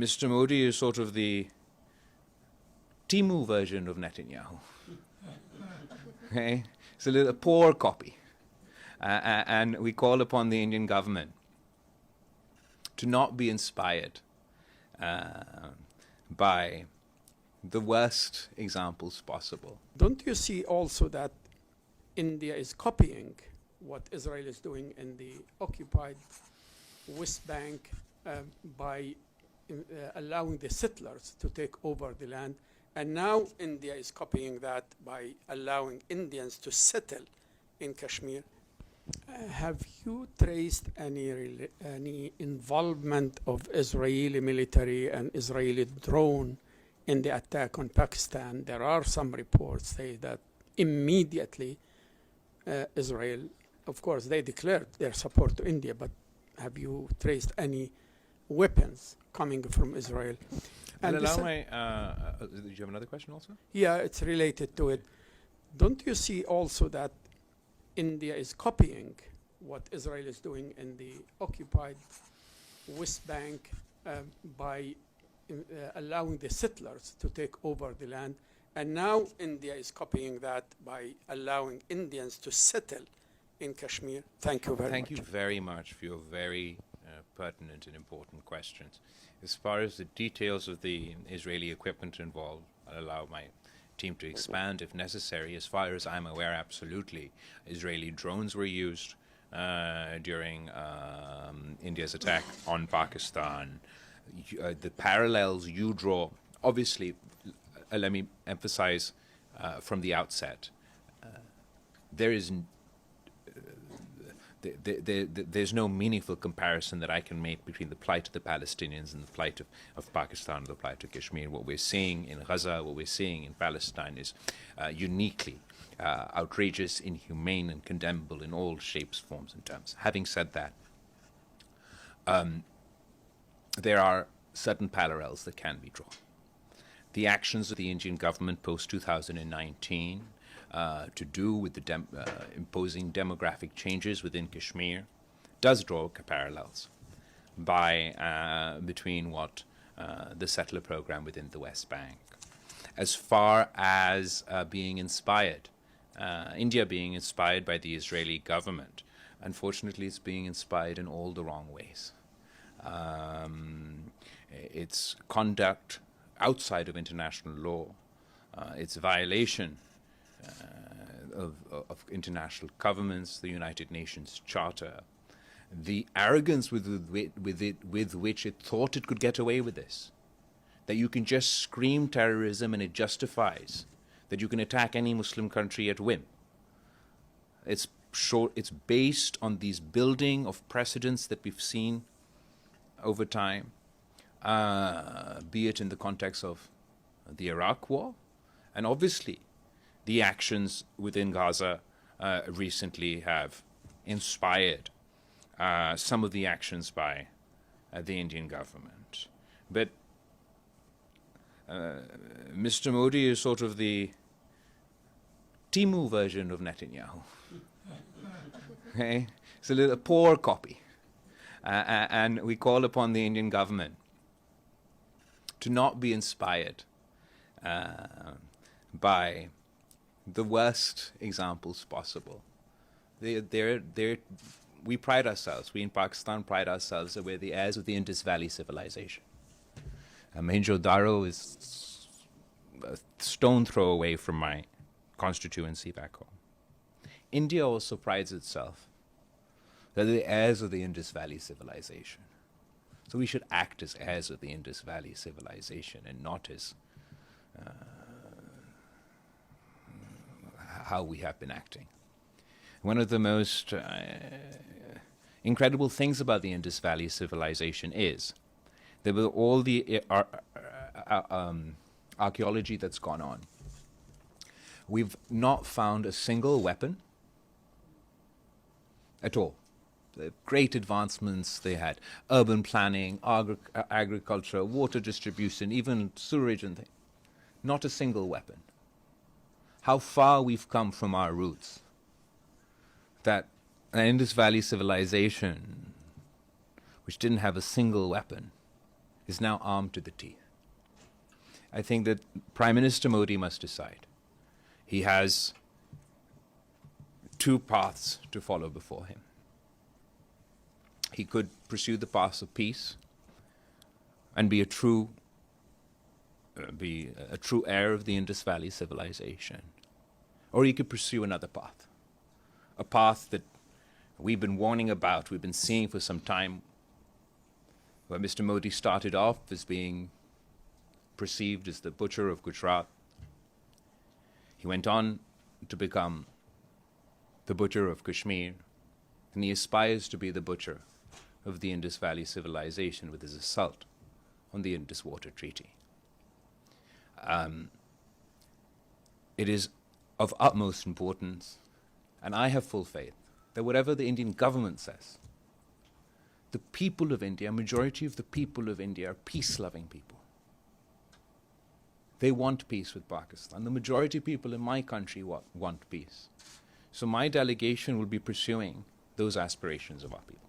Mr. Modi is sort of the Temu version of Netanyahu. Okay? It's a poor copy. And we call upon the Indian government to not be inspired by the worst examples possible. Don't you see also that India is copying what Israel is doing in the occupied West Bank by allowing the settlers to take over the land? And now India is copying that by allowing Indians to settle in Kashmir. Have you traced any involvement of Israeli military and Israeli drone in the attack on Pakistan? There are some reports say that immediately Israel, of course, they declared their support to India, but have you traced any weapons coming from Israel? And do you have another question also? Yeah, it's related to it. Don't you see also that India is copying what Israel is doing in the occupied West Bank by allowing the settlers to take over the land? And now India is copying that by allowing Indians to settle in Kashmir. Thank you very much. Thank you very much for your very pertinent and important questions. As far as the details of the Israeli equipment involved, I'll allow my team to expand if necessary. As far as I'm aware, absolutely, Israeli drones were used during India's attack on Pakistan. The parallels you draw, obviously, let me emphasize from the outset, there's no meaningful comparison that I can make between the plight of the Palestinians and the plight of Pakistan and the plight of Kashmir. What we're seeing in Gaza, what we're seeing in Palestine is uniquely outrageous, inhumane, and condemnable in all shapes, forms, and terms. Having said that, there are certain parallels that can be drawn. The actions of the Indian government post-2019 to do with the imposing demographic changes within Kashmir does draw parallels between what the settler program within the West Bank. As far as being inspired, India being inspired by the Israeli government, unfortunately it's being inspired in all the wrong ways. Its conduct outside of international law, its violation of international governments, the United Nations Charter, the arrogance with which it thought it could get away with this, that you can just scream terrorism and it justifies that you can attack any Muslim country at whim. It's based on these building of precedents that we've seen over time, be it in the context of the Iraq War, and obviously the actions within Gaza recently have inspired some of the actions by the Indian government. But Mr. Modi is sort of the Temu version of Netanyahu. Okay? It's a poor copy. And we call upon the Indian government to not be inspired by the worst examples possible. We pride ourselves, we in Pakistan pride ourselves that we're the heirs of the Indus Valley civilization. Mohenjo-daro is a stone throw away from my constituency back home. India also prides itself that they're the heirs of the Indus Valley civilization. So we should act as heirs of the Indus Valley civilization and not as how we have been acting. One of the most incredible things about the Indus Valley civilization is that with all the archaeology that's gone on, we've not found a single weapon at all. The great advancements they had, urban planning, agriculture, water distribution, even sewerage and things. Not a single weapon. How far we've come from our roots. That an Indus Valley civilization, which didn't have a single weapon, is now armed to the teeth. I think that Prime Minister Modi must decide. He has two paths to follow before him. He could pursue the path of peace and be a true heir of the Indus Valley civilization. Or he could pursue another path, a path that we've been warning about, we've been seeing for some time, where Mr. Modi started off as being perceived as the butcher of Gujarat. He went on to become the butcher of Kashmir, and he aspires to be the butcher of the Indus Valley civilization with his assault on the Indus Water Treaty. It is of utmost importance, and I have full faith, that whatever the Indian government says, the people of India, majority of the people of India are peace-loving people. They want peace with Pakistan. The majority of people in my country want peace. So my delegation will be pursuing those aspirations of our people.